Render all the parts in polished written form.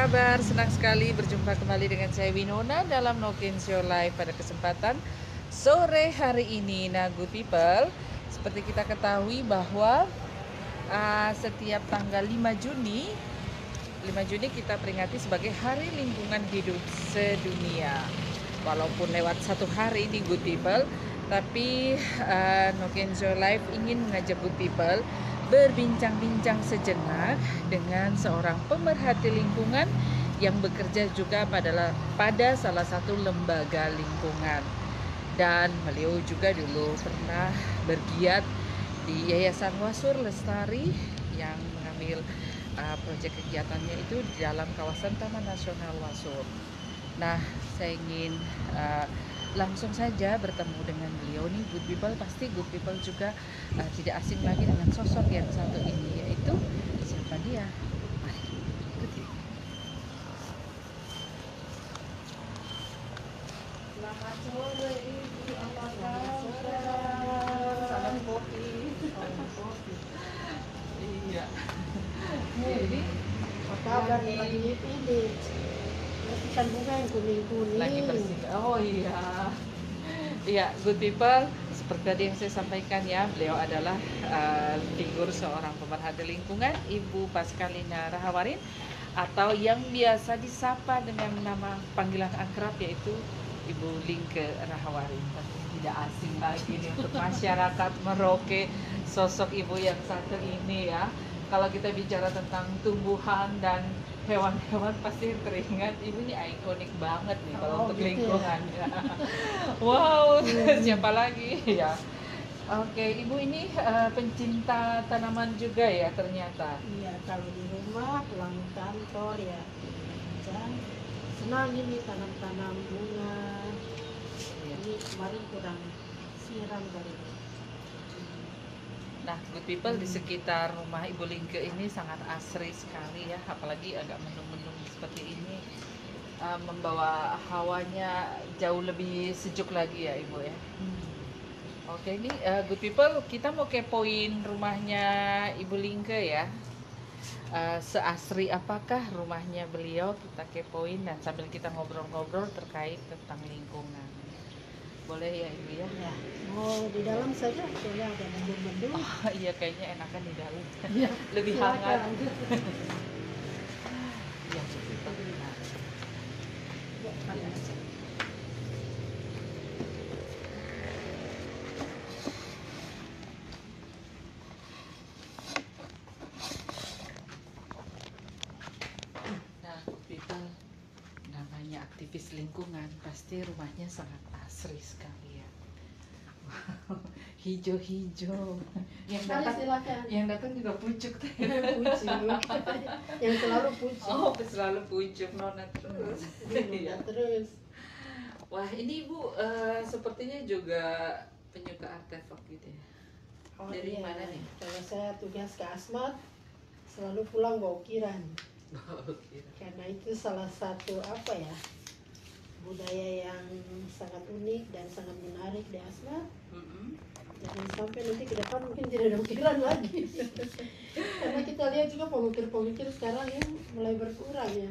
kabar? Senang sekali berjumpa kembali dengan saya Winona dalam No Show Live pada kesempatan sore hari ini. Nah, good people, seperti kita ketahui bahwa setiap tanggal 5 Juni kita peringati sebagai Hari Lingkungan Hidup Sedunia. Walaupun lewat satu hari di good people, tapi No Show Live ingin mengajak good people berbincang-bincang sejenak dengan seorang pemerhati lingkungan yang bekerja juga pada salah satu lembaga lingkungan. Dan beliau juga dulu pernah bergiat di Yayasan Wasur Lestari yang mengambil proyek kegiatannya itu di dalam kawasan Taman Nasional Wasur. Nah, saya ingin langsung saja bertemu dengan beliau nih. Good people, pasti good people juga tidak asing lagi dengan sosok yang satu ini, yaitu siapa dia? Mari ikuti. Selamat sore Ibu, apa kabar? Salam kopi. Salam kopi. Iya. Jadi Apa kabar lagi ini? Bersihkan bunga yang kuning-kuning. Lagi bersih. Oh iya. Iya, good people. Seperti tadi yang saya sampaikan ya, beliau adalah figur seorang pemerhati lingkungan, Ibu Paskalina Rahawarin, atau yang biasa disapa dengan nama panggilan akrab yaitu Ibu Lingke Rahawarin. Tidak asing lagi nih untuk masyarakat Merauke sosok ibu yang satu ini ya. Kalau kita bicara tentang tumbuhan dan hewan-hewan pasti teringat ibu ini ikonik banget nih kalau untuk gitu lingkungan ya. Wow, siapa lagi ya? Oke, ibu ini pencinta tanaman juga ya ternyata. Iya, kalau di rumah pulang kantor ya, dan senang ini tanam-tanam bunga. Iya. Ini kemarin kurang siram kali. Nah, good people, di sekitar rumah Ibu Lingke ini sangat asri sekali ya, apalagi agak mendung-mendung seperti ini, membawa hawanya jauh lebih sejuk lagi ya Ibu ya. Oke, ini good people, kita mau kepoin rumahnya Ibu Lingke ya. Seasri apakah rumahnya beliau, kita kepoin dan sambil kita ngobrol-ngobrol terkait tentang lingkungan. Boleh ya Ibu ya? Ya, mau di dalam saja, soalnya ada mendung-mendung. Oh iya, kayaknya enakan di dalam. Ya, Lebih hangat. Ya, nah, people, namanya aktivis lingkungan pasti rumahnya sangat asri sekali ya. Wow, hijau-hijau. Yang datang juga pucuk tuh. Yang selalu pucuk. Oh, selalu pucuk nona terus. Iya, terus. Wah, ini Ibu sepertinya juga penyuka artefak gitu ya. Oh, Dari iya. mana nih? Kalau saya tugas ke Asmat, selalu pulang bawa ukiran. Oke. Karena itu salah satu apa ya, budaya yang sangat unik dan sangat menarik di Asmat. Jangan sampai nanti ke depan mungkin tidak ada ukiran lagi. Karena kita lihat juga pemikir-pemikir sekarang yang mulai berkurang ya.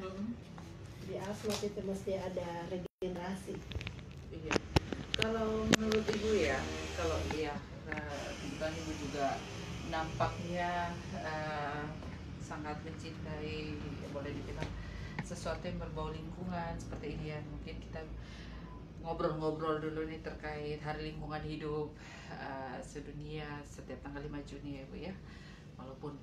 Di Asmat itu mesti ada regenerasi. Iya. Kalau menurut Ibu ya, kalau dia kebetulan Ibu juga nampaknya sangat mencintai, boleh dibilang sesuatu yang berbau lingkungan seperti ini ya. Mungkin kita ngobrol-ngobrol dulu nih terkait Hari Lingkungan Hidup sedunia setiap tanggal 5 Juni ya Bu ya. Walaupun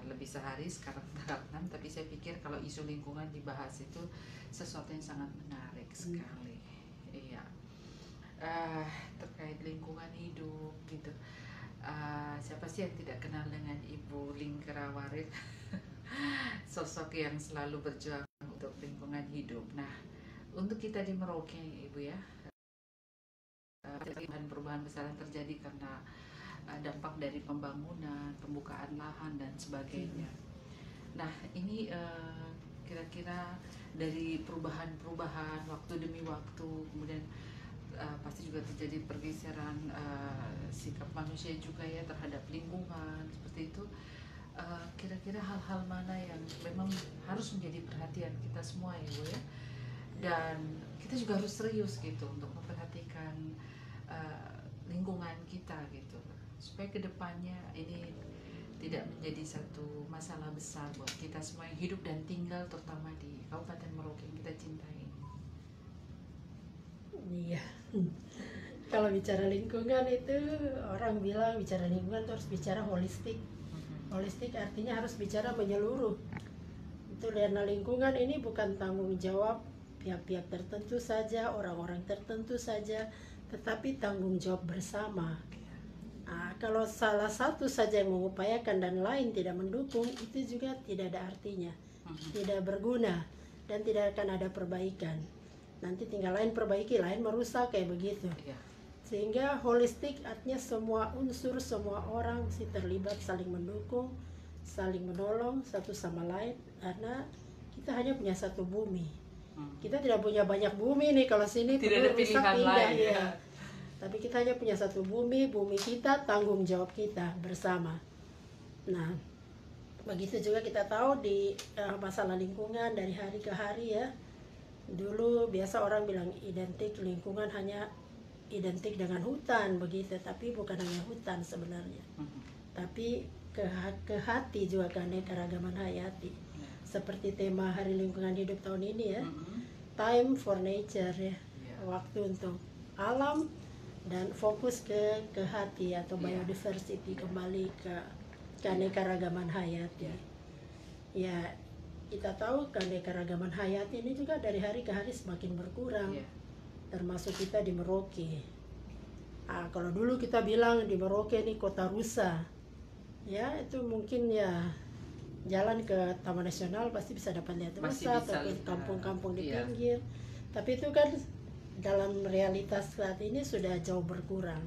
lebih sehari sekarang tanggal 6, tapi saya pikir kalau isu lingkungan dibahas itu sesuatu yang sangat menarik sekali. Iya. Terkait lingkungan hidup gitu. Siapa sih yang tidak kenal dengan Ibu Lingke Rahawarin? Sosok yang selalu berjuang untuk lingkungan hidup. Nah, untuk kita di Merauke Ibu ya, perubahan besar yang terjadi karena dampak dari pembangunan, pembukaan lahan dan sebagainya. Nah, ini kira-kira dari perubahan waktu demi waktu, kemudian pasti juga terjadi pergeseran sikap manusia juga ya terhadap lingkungan seperti itu. kira-kira hal-hal mana yang memang harus menjadi perhatian kita semua ya Bu ya, dan kita juga harus serius gitu untuk memperhatikan lingkungan kita gitu, supaya kedepannya ini tidak menjadi satu masalah besar buat kita semua yang hidup dan tinggal terutama di Kabupaten Merauke yang kita cintai. Iya. Kalau bicara lingkungan itu orang bilang bicara lingkungan itu harus bicara holistik. Holistik artinya harus bicara menyeluruh. Itu karena lingkungan ini bukan tanggung jawab pihak-pihak tertentu saja, orang-orang tertentu saja, tetapi tanggung jawab bersama. Nah, kalau salah satu saja yang mengupayakan dan lain tidak mendukung, itu juga tidak ada artinya, tidak berguna, dan tidak akan ada perbaikan. Nanti tinggal lain perbaiki, lain merusak, kayak begitu. Sehingga holistik artinya semua unsur, semua orang mesti terlibat, saling mendukung, saling menolong satu sama lain, karena kita hanya punya satu bumi. Kita tidak punya banyak bumi nih, kalau sini tidak ada pilihan lain ya. Tapi kita hanya punya satu bumi, bumi kita, tanggung jawab kita bersama. Nah, begitu juga kita tahu di masalah lingkungan dari hari ke hari ya. Dulu biasa orang bilang identik lingkungan hanya identik dengan hutan begitu, tapi bukan hanya hutan sebenarnya. Tapi ke hati juga keanekaragaman hayati. Seperti tema Hari Lingkungan Hidup tahun ini ya. Time for nature ya. Waktu untuk alam dan fokus ke hati atau biodiversity, kembali ke keanekaragaman hayati. Ya, kita tahu keanekaragaman hayati ini juga dari hari ke hari semakin berkurang. Termasuk kita di Merauke. Kalau dulu kita bilang di Merauke ini kota rusa. Ya, itu mungkin ya jalan ke Taman Nasional pasti bisa dapat lihat rusa atau ke kampung-kampung di pinggir. Tapi itu kan dalam realitas saat ini sudah jauh berkurang.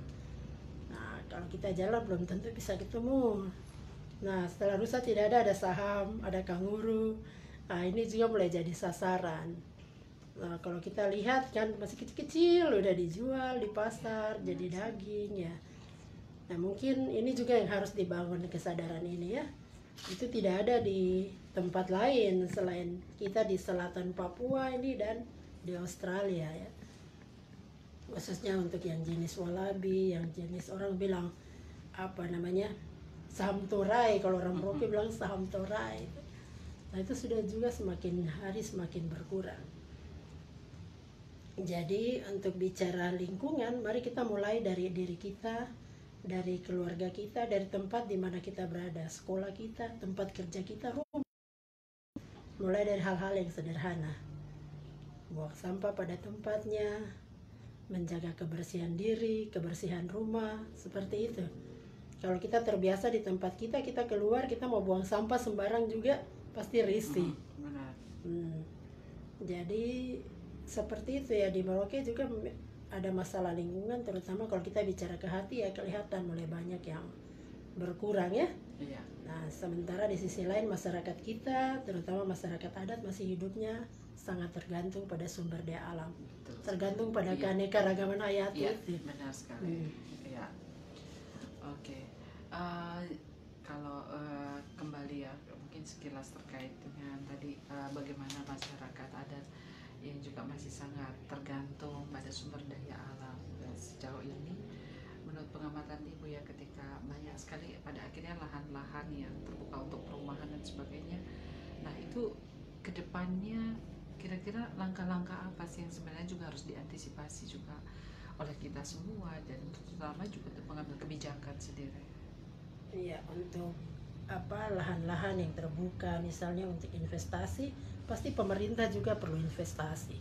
Nah, kalau kita jalan belum tentu bisa ketemu. Nah, setelah rusa tidak ada saham, ada kanguru. Nah, ini juga mulai jadi sasaran. Nah, kalau kita lihat kan masih kecil-kecil udah dijual di pasar jadi daging ya. Nah, mungkin ini juga yang harus dibangun kesadaran ini ya. Itu tidak ada di tempat lain selain kita di selatan Papua ini dan di Australia ya. Khususnya untuk yang jenis wallaby, yang jenis orang bilang apa namanya saham torai, kalau orang Merauke bilang saham torai. Nah, itu sudah juga semakin hari semakin berkurang. Jadi untuk bicara lingkungan, mari kita mulai dari diri kita, dari keluarga kita, dari tempat di mana kita berada, sekolah kita, tempat kerja kita, rumah. Mulai dari hal-hal yang sederhana. Buang sampah pada tempatnya, menjaga kebersihan diri, kebersihan rumah, seperti itu. Kalau kita terbiasa di tempat kita, kita keluar, kita mau buang sampah sembarang juga pasti risih. Jadi seperti itu ya, di Merauke juga ada masalah lingkungan, terutama kalau kita bicara ke hati ya kelihatan mulai banyak yang berkurang ya. Nah, sementara di sisi lain masyarakat kita, terutama masyarakat adat, masih hidupnya sangat tergantung pada sumber daya alam. Tergantung pada keanekaragaman hayati itu. Benar sekali. Oke. Kalau kembali ya, mungkin sekilas terkait dengan tadi bagaimana masyarakat adat yang juga masih sangat tergantung pada sumber daya alam. Dan sejauh ini menurut pengamatan Ibu ya, ketika banyak sekali pada akhirnya lahan-lahan yang terbuka untuk perumahan dan sebagainya, nah itu kedepannya kira-kira langkah-langkah apa sih yang sebenarnya juga harus diantisipasi juga oleh kita semua, dan terutama juga untuk mengambil kebijakan sendiri. Iya, untuk lahan-lahan yang terbuka misalnya untuk investasi, pasti pemerintah juga perlu investasi.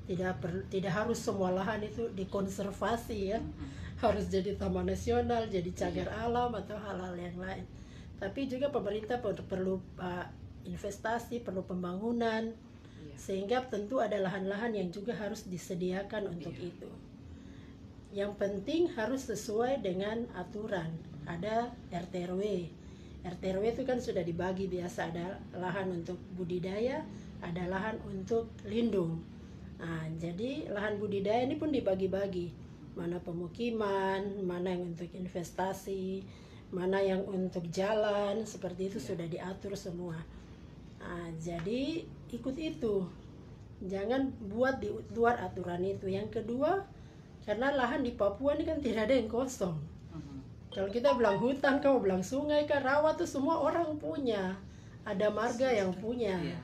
Tidak harus semua lahan itu dikonservasi ya. Harus jadi taman nasional, jadi cagar alam atau hal-hal yang lain. Tapi juga pemerintah perlu investasi, perlu pembangunan, sehingga tentu ada lahan-lahan yang juga harus disediakan untuk itu. Yang penting harus sesuai dengan aturan. Ada RT/RW. RT/RW itu kan sudah dibagi, biasa ada lahan untuk budidaya, ada lahan untuk lindung. Nah, jadi lahan budidaya ini pun dibagi-bagi. Mana pemukiman, mana yang untuk investasi, mana yang untuk jalan, seperti itu Iya. sudah diatur semua. Nah, jadi ikut itu, jangan buat di luar aturan itu. Yang kedua, karena lahan di Papua ini kan tidak ada yang kosong. Mhm. Kalau kita bilang hutan, kamu bilang sungai, kan rawa tuh semua orang punya, ada marga yang punya. Iya.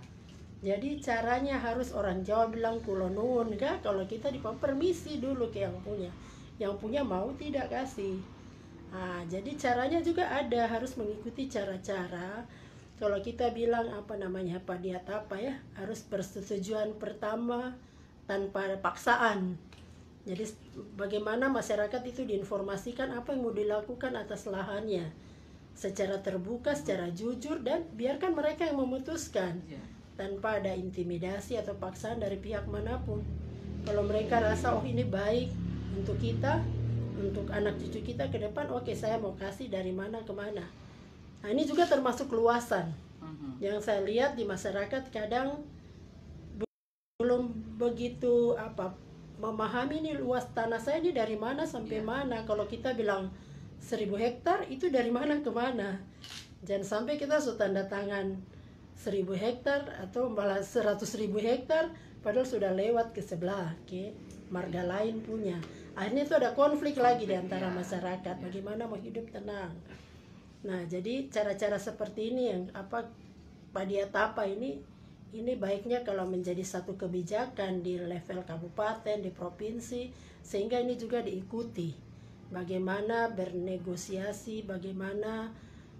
Jadi caranya harus orang Jawa bilang kulonun, kan? Kalau kita di Papua permisi dulu ke yang punya mau tidak kasih. Nah, jadi caranya juga ada, harus mengikuti cara-cara. Kalau kita bilang apa namanya, padiat apa ya, harus persetujuan pertama tanpa paksaan. Jadi bagaimana masyarakat itu diinformasikan apa yang mau dilakukan atas lahannya secara terbuka, secara jujur, dan biarkan mereka yang memutuskan Iya. tanpa ada intimidasi atau paksaan dari pihak manapun. Kalau mereka rasa oh ini baik untuk kita, untuk anak cucu kita ke depan, oke saya mau kasih dari mana ke mana. Nah ini juga termasuk luasan. Mhm. Yang saya lihat di masyarakat kadang belum begitu memahami nih luas tanah saya ini dari mana sampai Iya. mana. Kalau kita bilang 1000 hektar itu dari mana ke mana. Jangan sampai kita sudah tanda tangan 1000 hektar atau malah 100.000 hektar padahal sudah lewat ke sebelah ke marga lain punya. Akhirnya itu ada konflik lagi di antara Iya. masyarakat. Iya. Bagaimana mau hidup tenang. Nah, jadi cara-cara seperti ini yang padiatapa ini baiknya kalau menjadi satu kebijakan di level kabupaten, di provinsi, sehingga ini juga diikuti. Bagaimana bernegosiasi, bagaimana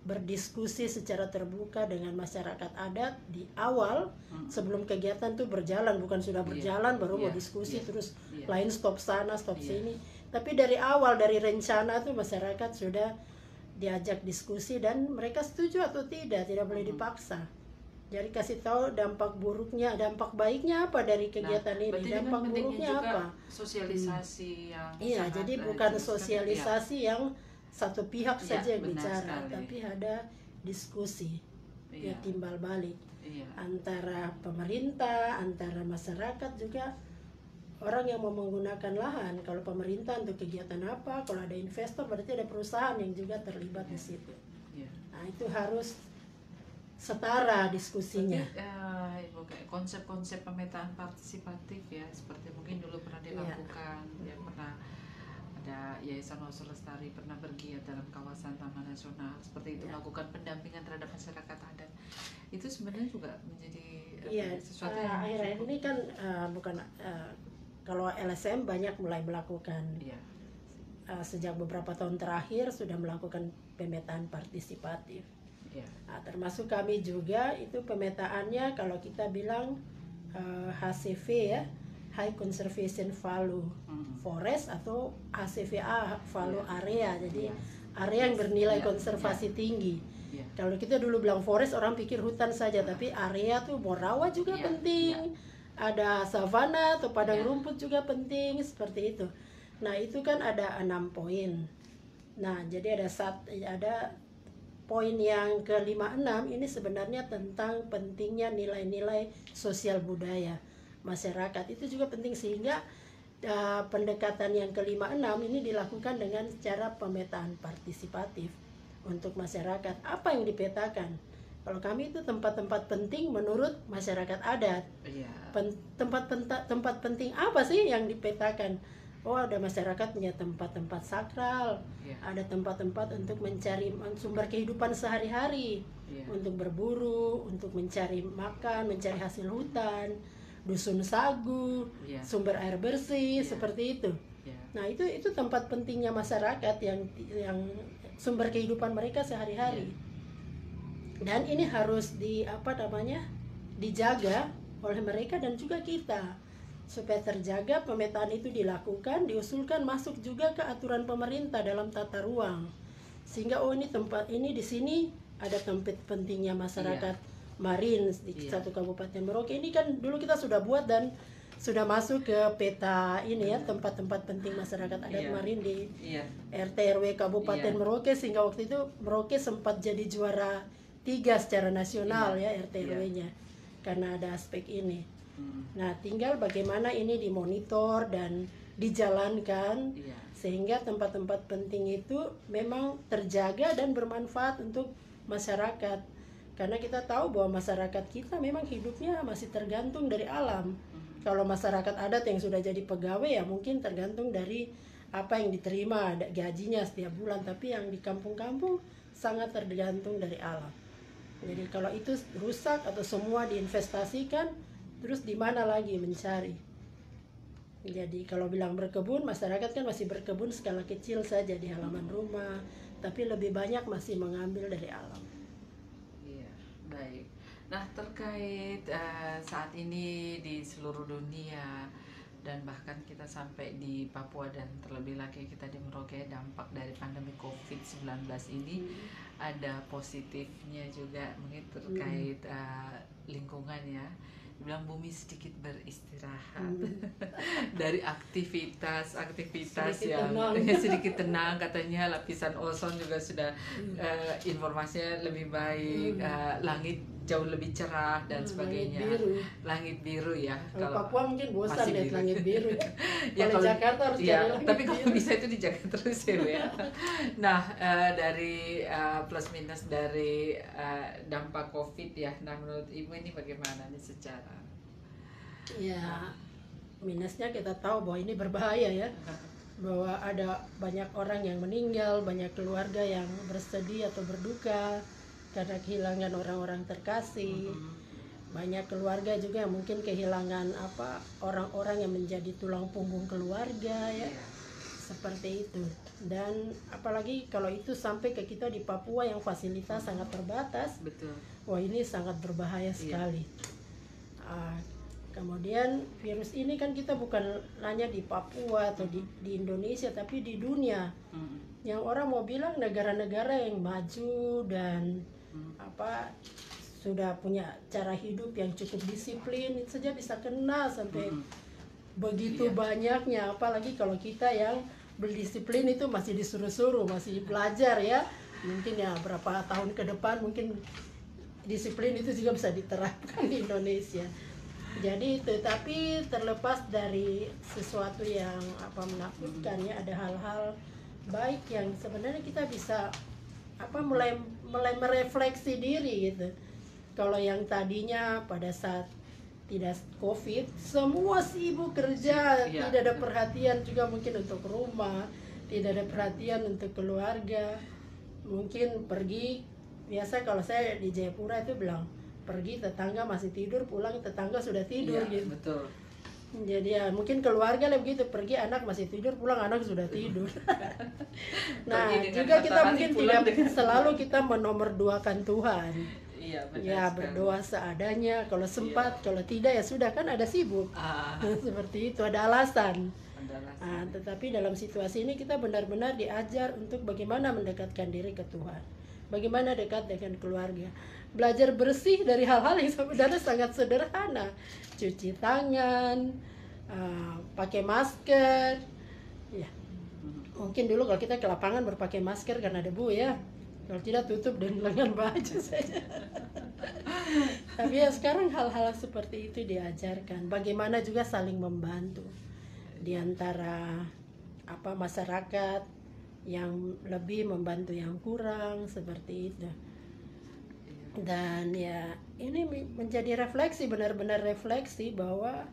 berdiskusi secara terbuka dengan masyarakat adat di awal sebelum kegiatan tuh berjalan, bukan sudah berjalan baru mau diskusi terus lain stop sana stop sini. Tapi dari awal, dari rencana tuh masyarakat sudah diajak diskusi dan mereka setuju atau tidak boleh dipaksa. Jadi kasih tahu dampak buruknya, dampak baiknya apa dari kegiatan ini, dampak buruknya apa. Sosialisasi yang iya, jadi bukan sosialisasi yang satu pihak saja yang bicara, sekali. tapi ada diskusi, ya timbal balik antara pemerintah, antara masyarakat juga orang yang mau menggunakan lahan. Kalau pemerintah untuk kegiatan apa, kalau ada investor berarti ada perusahaan yang juga terlibat di situ. Nah itu harus setara diskusinya. Konsep-konsep pemetaan partisipatif ya, seperti mungkin dulu pernah dilakukan, ya pernah ada Yayasan Waso Lestari pernah bergiat dalam kawasan Taman Nasional seperti itu, melakukan pendampingan terhadap masyarakat adat. Itu sebenarnya juga menjadi sesuatu yang akhir-akhir ini kan kalau LSM banyak mulai melakukan. Sejak beberapa tahun terakhir sudah melakukan pemetaan partisipatif. Nah, termasuk kami juga itu pemetaannya kalau kita bilang HCV ya, High Conservation Value Forest atau HCVA Value Area. Jadi area yang bernilai konservasi tinggi. Kalau kita dulu bilang forest orang pikir hutan saja, tapi area tuh mau rawa juga penting. Ada savana atau padang rumput juga penting seperti itu. Nah, itu kan ada 6 poin. Nah, jadi ada poin yang ke-56 ini sebenarnya tentang pentingnya nilai-nilai sosial budaya masyarakat. Itu juga penting sehingga pendekatan yang ke-56 ini dilakukan dengan cara pemetaan partisipatif untuk masyarakat. Apa yang dipetakan? Kalau kami itu tempat-tempat penting menurut masyarakat adat. Tempat penting apa sih yang dipetakan? Oh, ada masyarakat punya tempat-tempat sakral, ada tempat-tempat untuk mencari sumber kehidupan sehari-hari, untuk berburu, untuk mencari makan, mencari hasil hutan, dusun sagu, sumber air bersih, seperti itu. Nah, itu tempat pentingnya masyarakat yang sumber kehidupan mereka sehari-hari. Dan ini harus dijaga oleh mereka dan juga kita. Supaya terjaga, pemetaan itu dilakukan, diusulkan masuk juga ke aturan pemerintah dalam tata ruang. Sehingga ini tempat ini di sini ada tempat pentingnya masyarakat marin di satu Kabupaten Merauke. Ini kan dulu kita sudah buat dan sudah masuk ke peta ini ya, tempat-tempat penting masyarakat adat marin di RT RW Kabupaten Merauke, sehingga waktu itu Merauke sempat jadi juara 3 secara nasional ya RT RW-nya karena ada aspek ini. Nah, tinggal bagaimana ini dimonitor dan dijalankan sehingga tempat-tempat penting itu memang terjaga dan bermanfaat untuk masyarakat. Karena kita tahu bahwa masyarakat kita memang hidupnya masih tergantung dari alam. Kalau masyarakat adat yang sudah jadi pegawai ya mungkin tergantung dari apa yang diterima, ada gajinya setiap bulan. Tapi yang di kampung-kampung sangat tergantung dari alam. Jadi kalau itu rusak atau semua diinvestasikan, terus di mana lagi mencari? Jadi kalau bilang berkebun, masyarakat kan masih berkebun skala kecil saja di halaman rumah, tapi lebih banyak masih mengambil dari alam. Iya, baik. Nah, terkait saat ini di seluruh dunia dan bahkan kita sampai di Papua dan terlebih lagi kita di Merauke, dampak dari pandemi COVID-19 ini ada positifnya juga mungkin terkait lingkungan ya. Bilang bumi sedikit beristirahat dari aktivitas Sedikit yang tenang. sedikit tenang, katanya lapisan ozon juga sudah informasinya lebih baik, langit jauh lebih cerah dan sebagainya. Langit biru ya. Kalau Papua mungkin bosan lihat biru. langit biru. Ya, Kalau Jakarta harus ya, cari langit tapi kalau biru. bisa itu dijaga terus ya. Nah, dari plus minus dari dampak COVID ya. Nah, menurut Ibu ini bagaimana nih secara? Ya, minusnya kita tahu bahwa ini berbahaya ya. Bahwa ada banyak orang yang meninggal, banyak keluarga yang bersedih atau berduka karena kehilangan orang-orang terkasih. Banyak keluarga juga yang mungkin kehilangan orang-orang yang menjadi tulang punggung keluarga ya. Seperti itu. Dan apalagi kalau itu sampai ke kita di Papua yang fasilitas sangat terbatas. Betul. Wah, ini sangat berbahaya sekali. Kemudian virus ini kan kita bukan hanya di Papua atau di Indonesia, tapi di dunia. Yang orang mau bilang negara-negara yang maju dan sudah punya cara hidup yang cukup disiplin, itu saja bisa kena sampai begitu banyaknya. Apalagi kalau kita yang berdisiplin itu masih disuruh-suruh, masih belajar ya. Mungkin ya berapa tahun ke depan mungkin disiplin itu juga bisa diterapkan di Indonesia. Jadi tetapi terlepas dari sesuatu yang menakutkan ya, ada hal-hal baik yang sebenarnya kita bisa mulai merefleksi diri gitu. Kalau yang tadinya pada saat tidak COVID semua sibuk kerja, tidak ada perhatian juga mungkin untuk rumah, tidak ada perhatian untuk keluarga. Mungkin pergi, biasa kalau saya di Jayapura itu bilang pergi tetangga masih tidur, pulang tetangga sudah tidur gitu. Betul. Jadi ya mungkin keluarga lah begitu, pergi anak masih tidur, pulang anak sudah tidur. Nah juga kita mungkin tidak selalu kita menomorduakan Tuhan. Iya, benar Ya sekali. berdoa seadanya, kalau sempat, kalau tidak ya sudah, kan ada sibuk. Seperti itu, ada alasan. Tetapi dalam situasi ini kita benar-benar diajar untuk bagaimana mendekatkan diri ke Tuhan, bagaimana dekat dengan keluarga, belajar bersih dari hal-hal yang sebenarnya sangat sederhana, cuci tangan, pakai masker. Ya, mungkin dulu kalau kita ke lapangan berpakai masker karena debu ya, kalau tidak tutup dengan baju saja. Tapi ya sekarang hal-hal seperti itu diajarkan, bagaimana juga saling membantu di antara masyarakat yang lebih membantu yang kurang, seperti itu. Dan ya ini menjadi refleksi, benar-benar refleksi bahwa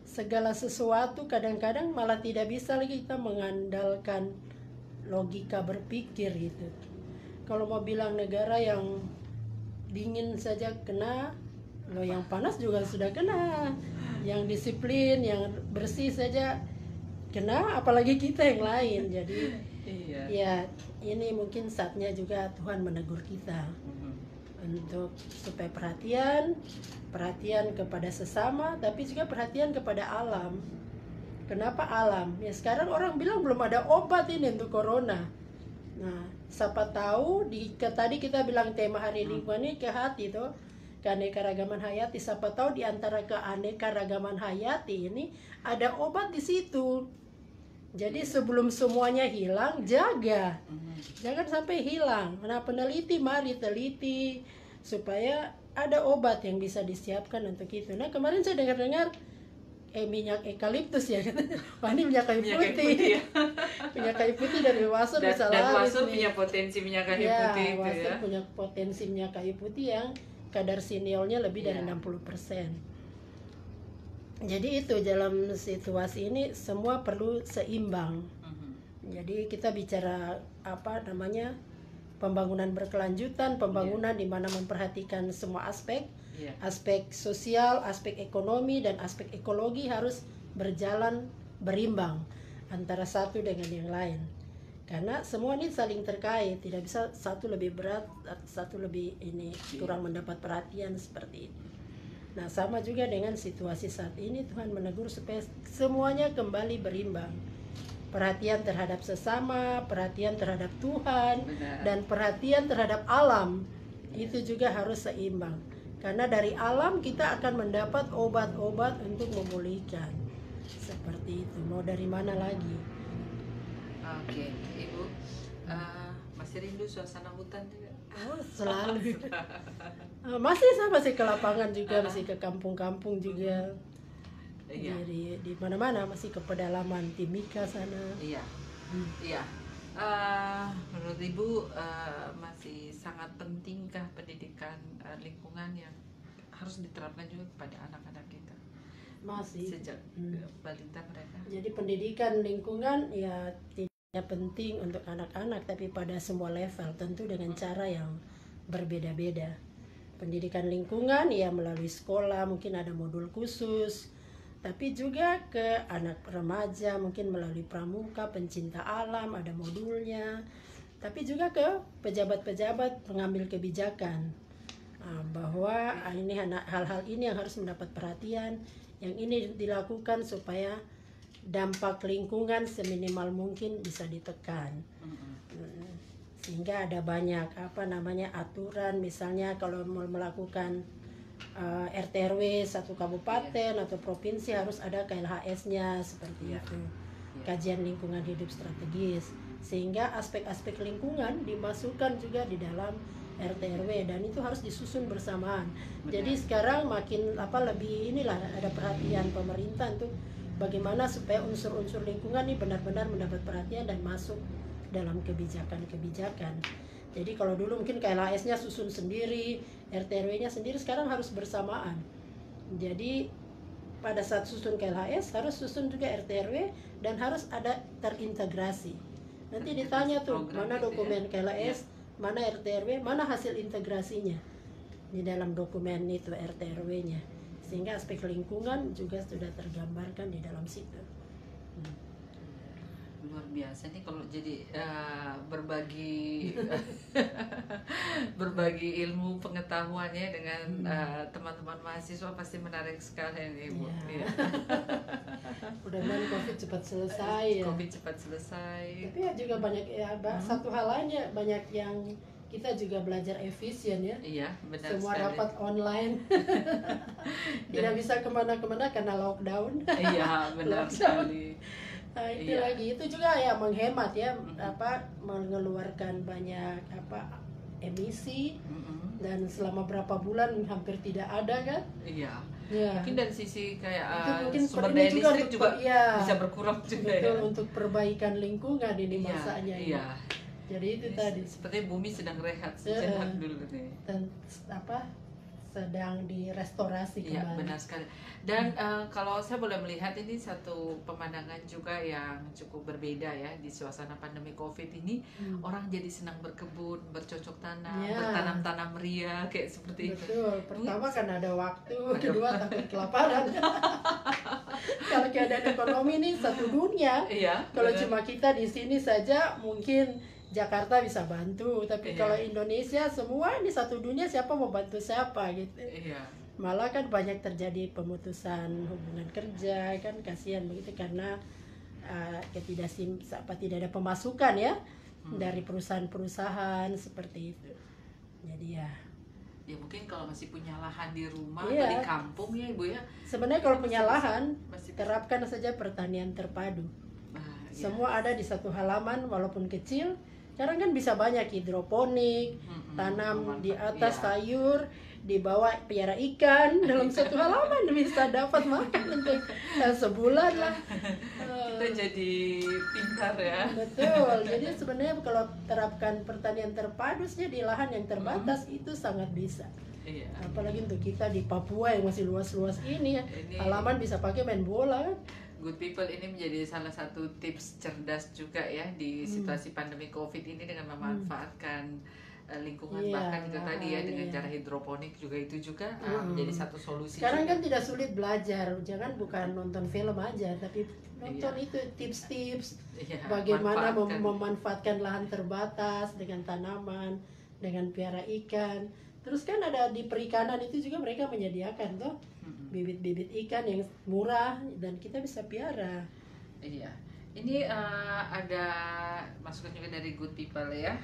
segala sesuatu kadang-kadang malah tidak bisa lagi kita mengandalkan logika berpikir gitu. Kalau mau bilang negara yang dingin saja kena, loh yang panas juga sudah kena, yang disiplin, yang bersih saja kena, apalagi kita yang lain. Jadi ya ini mungkin saatnya juga Tuhan menegur kita untuk supaya perhatian kepada sesama, tapi juga perhatian kepada alam. Kenapa alam? Ya sekarang orang bilang belum ada obat ini untuk corona. Nah, siapa tahu tadi kita bilang tema hari lingkungan ini ke hati tuh, keanekaragaman hayati. Siapa tahu di antara keanekaragaman hayati ini ada obat di situ. Jadi sebelum semuanya hilang, jangan sampai hilang. Nah, peneliti mari teliti supaya ada obat yang bisa disiapkan untuk itu. Nah kemarin saya dengar-dengar minyak eukaliptus ya, wah ini minyak kayu putih, ya. minyak kayu putih dari wasur bisa Dan laris wasur nih. punya potensi minyak kayu Ya, putih itu wasur ya. punya potensi minyak kayu putih yang kadar siniolnya lebih dari Iya. 60%. Jadi itu dalam situasi ini semua perlu seimbang. Jadi kita bicara apa namanya pembangunan berkelanjutan, pembangunan di mana memperhatikan semua aspek, aspek sosial, aspek ekonomi dan aspek ekologi harus berjalan berimbang antara satu dengan yang lain. Karena semua ini saling terkait, tidak bisa satu lebih berat, satu lebih ini kurang mendapat perhatian seperti itu. Nah, sama juga dengan situasi saat ini, Tuhan menegur supaya semuanya kembali berimbang. Perhatian terhadap sesama, perhatian terhadap Tuhan, dan perhatian terhadap alam, itu juga harus seimbang. Karena dari alam kita akan mendapat obat-obat untuk memulihkan. Seperti itu, mau dari mana lagi? Oke, Ibu, masih rindu suasana hutan juga? Oh, selalu. Masih sama sih ke lapangan juga, masih ke kampung-kampung juga. Iya. Di mana-mana masih ke pedalaman Timika sana. Iya. Iya. Menurut Ibu masih sangat pentingkah pendidikan lingkungan yang harus diterapkan juga kepada anak-anak kita? Masih. Sejak balita mereka. Jadi pendidikan lingkungan ya tidak penting untuk anak-anak, tapi pada semua level, tentu dengan cara yang berbeda-beda. Pendidikan lingkungan ya melalui sekolah, mungkin ada modul khusus, tapi juga ke anak remaja mungkin melalui pramuka, pencinta alam, ada modulnya, tapi juga ke pejabat-pejabat pengambil kebijakan, bahwa ini hal-hal ini yang harus mendapat perhatian, yang ini dilakukan supaya dampak lingkungan seminimal mungkin bisa ditekan. Sehingga ada banyak aturan, misalnya kalau mau melakukan RT/RW satu kabupaten atau provinsi harus ada KLHS-nya seperti itu. Kajian lingkungan hidup strategis, sehingga aspek-aspek lingkungan dimasukkan juga di dalam RT/RW dan itu harus disusun bersamaan. Jadi sekarang makin lebih ada perhatian pemerintah untuk bagaimana supaya unsur-unsur lingkungan ini benar-benar mendapat perhatian dan masuk dalam kebijakan-kebijakan. Jadi kalau dulu mungkin KLHS-nya susun sendiri, RT/RW-nya sendiri, sekarang harus bersamaan. Jadi pada saat susun KLHS harus susun juga RT/RW dan harus ada terintegrasi. Nanti ditanya tuh mana dokumen KLHS, mana RT/RW, mana hasil integrasinya di dalam dokumen itu RT/RW-nya. Sehingga aspek lingkungan juga sudah tergambarkan di dalam situ. Luar biasa nih kalau jadi berbagi ilmu pengetahuannya dengan teman-teman mahasiswa pasti menarik sekali nih Ibu. Ya. Mudah-mudahan COVID cepat selesai ya. COVID cepat selesai. Tapi ya juga banyak satu hal lainnya, banyak yang kita juga belajar efisien ya. Iya, benar semua sekali. rapat online. Tidak bisa kemana-kemana karena lockdown. Iya, benar sekali. Nah, itu lagi itu juga ya menghemat ya, mengeluarkan banyak emisi, dan selama berapa bulan hampir tidak ada kan. Iya. Ya. Mungkin dari sisi kayak mungkin sumber daya listrik juga ya, bisa berkurang juga betul, ya. untuk perbaikan lingkungan ini masanya. Iya. Jadi itu tadi. Seperti bumi sedang rehat sejenak dulu nih. Dan sedang direstorasi kembali. Iya, benar sekali. Dan kalau saya boleh melihat ini satu pemandangan juga yang cukup berbeda ya di suasana pandemi COVID ini. Orang jadi senang berkebun, bercocok tanam, bertanam-tanam ria kayak seperti itu. Betul. Pertama kan ada waktu, kedua takut kelaparan. Kalau keadaan ekonomi ini satu dunia. Iya. Kalau cuma kita di sini saja mungkin Jakarta bisa bantu, tapi kalau Indonesia semua ini satu dunia, siapa mau bantu siapa gitu. Iya. Malah kan banyak terjadi pemutusan hubungan kerja, kan kasihan begitu karena tidak ada pemasukan ya dari perusahaan-perusahaan seperti itu. Jadi ya mungkin kalau masih punya lahan di rumah atau di kampung ya Ibu ya. Sebenarnya kalau punya lahan terapkan saja pertanian terpadu. Semua ada di satu halaman walaupun kecil. Sekarang kan bisa banyak hidroponik, tanam di atas sayur, dibawa piara ikan dalam satu halaman bisa dapat makan untuk sebulan lah. Kita jadi pintar ya. Betul. Jadi sebenarnya kalau terapkan pertanian terpadu saja di lahan yang terbatas itu sangat bisa. Iya. Apalagi untuk kita di Papua yang masih luas-luas ini ya, halaman bisa pakai main bola kan. Good People ini menjadi salah satu tips cerdas juga ya di situasi pandemi COVID ini dengan memanfaatkan lingkungan, bahkan itu tadi ya dengan cara hidroponik juga itu juga menjadi satu solusi. Sekarang juga. kan tidak sulit belajar, jangan bukan nonton film aja, tapi nonton itu tips-tips bagaimana memanfaatkan lahan terbatas dengan tanaman, dengan piara ikan. Terus kan ada di perikanan itu juga mereka menyediakan tuh bibit-bibit ikan yang murah dan kita bisa piara. Iya. Ini ada masukan juga dari Good People ya,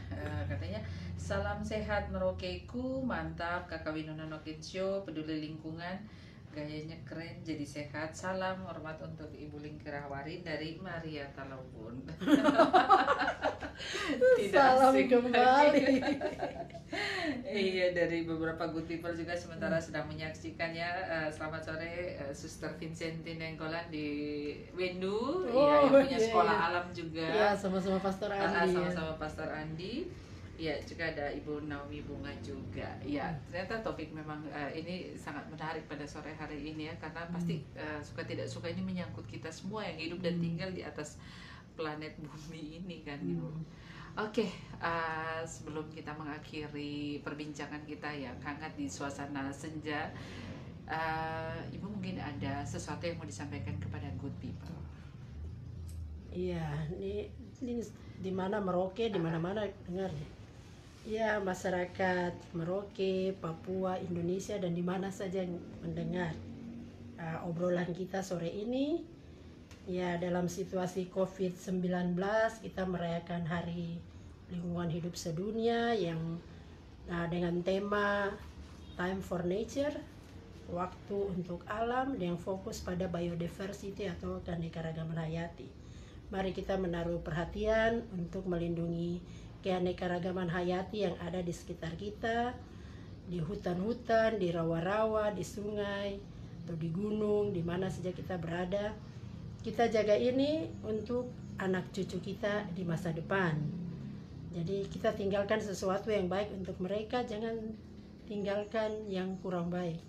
katanya salam sehat Meraukeku, mantap Kakak Winona Nokensio, peduli lingkungan, gayanya keren jadi sehat, salam hormat untuk Ibu Lingkerawari dari Maria Talaupun. Salam kembali. Iya, dari beberapa Good People juga sementara sedang menyaksikan ya. Selamat sore Suster Vincenti Nenggolan di Wendu, yang punya sekolah alam juga. Iya, sama-sama Pastor Andi. Sama-sama Pastor Andi. Ya, juga ada Ibu Naomi Bunga juga. Ya, ternyata topik memang ini sangat menarik pada sore hari ini ya, karena pasti suka tidak suka ini menyangkut kita semua yang hidup dan tinggal di atas planet bumi ini kan, Ibu. Oke, sebelum kita mengakhiri perbincangan kita yang hangat di suasana senja, Ibu mungkin ada sesuatu yang mau disampaikan kepada Good People. Iya, ini di mana Merauke, di mana-mana dengar. Ya, masyarakat Merauke, Papua, Indonesia dan di mana saja yang mendengar obrolan kita sore ini. Ya, dalam situasi COVID-19 kita merayakan Hari Lingkungan Hidup Sedunia yang dengan tema Time for Nature, waktu untuk alam, yang fokus pada biodiversity atau keanekaragaman hayati. Mari kita menaruh perhatian untuk melindungi keanekaragaman hayati yang ada di sekitar kita, di hutan-hutan, di rawa-rawa, di sungai, atau di gunung, di mana saja kita berada. Kita jaga ini untuk anak cucu kita di masa depan. Jadi kita tinggalkan sesuatu yang baik untuk mereka, jangan tinggalkan yang kurang baik.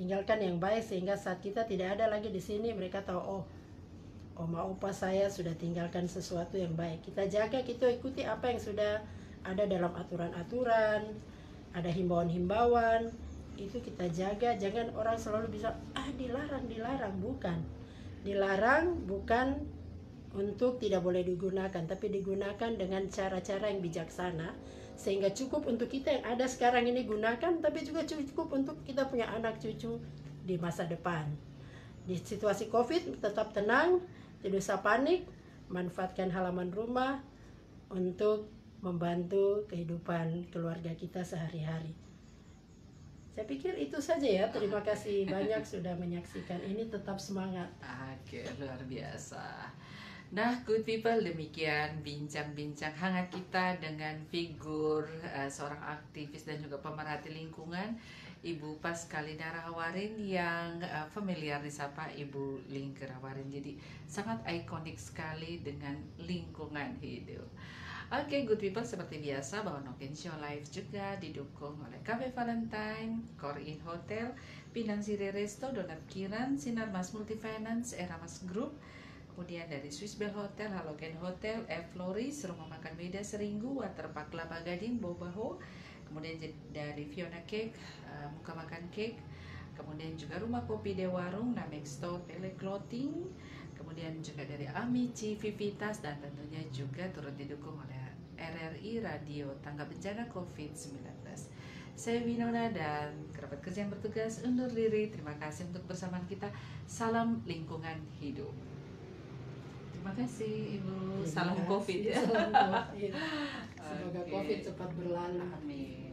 Tinggalkan yang baik sehingga saat kita tidak ada lagi di sini, mereka tahu, oh, oma opa saya sudah tinggalkan sesuatu yang baik. Kita jaga, kita ikuti apa yang sudah ada dalam aturan-aturan, ada himbauan-himbauan, itu kita jaga. Jangan orang selalu bisa, dilarang, bukan. Dilarang bukan untuk tidak boleh digunakan, tapi digunakan dengan cara-cara yang bijaksana sehingga cukup untuk kita yang ada sekarang ini gunakan, tapi juga cukup untuk kita punya anak cucu di masa depan. Di situasi COVID tetap tenang, tidak usah panik, manfaatkan halaman rumah untuk membantu kehidupan keluarga kita sehari-hari. Saya pikir itu saja ya. Terima kasih banyak sudah menyaksikan ini. Tetap semangat. Oke, luar biasa. Nah, Good People, demikian bincang-bincang hangat kita dengan figur seorang aktivis dan juga pemerhati lingkungan, Ibu Paskalina Rahawarin, yang familiar disapa Ibu Lingkerawari. Jadi sangat ikonik sekali dengan lingkungan hidup. Oke, Good People, seperti biasa bahwa Nokensio Live juga didukung oleh Cafe Valentine, Core Inn Hotel, Pinang Siri Resto, Donat Kiran, Sinar Mas Multifinance, Era Mas Group, kemudian dari Swiss Bell Hotel, Halogen Hotel, Floris, Rumah Makan Beda Seringgu, Waterpark Kelapa Gading, Bobaho, kemudian dari Fiona Cake, Muka Makan Cake, kemudian juga Rumah Kopi Dewarung, Namek Store, Pele Clothing, kemudian juga dari Amici, Vivitas, dan tentunya juga turut didukung oleh RRI Radio Tanggap Bencana COVID-19. Saya Winona dan kerabat kerja yang bertugas undur diri. Terima kasih untuk bersamaan kita. Salam lingkungan hidup. Terima kasih Ibu. Salam COVID ya. Salam COVID. Semoga COVID cepat berlalu. Amin.